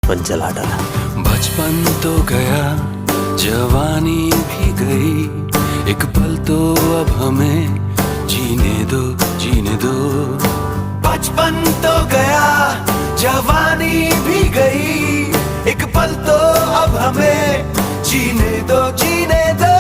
बचपन चला डाला। बचपन तो गया, जवानी भी गई, एक पल तो अब हमें जीने दो, जीने दो। बचपन तो गया, जवानी भी गई, एक पल तो अब हमें जीने दो, जीने दो।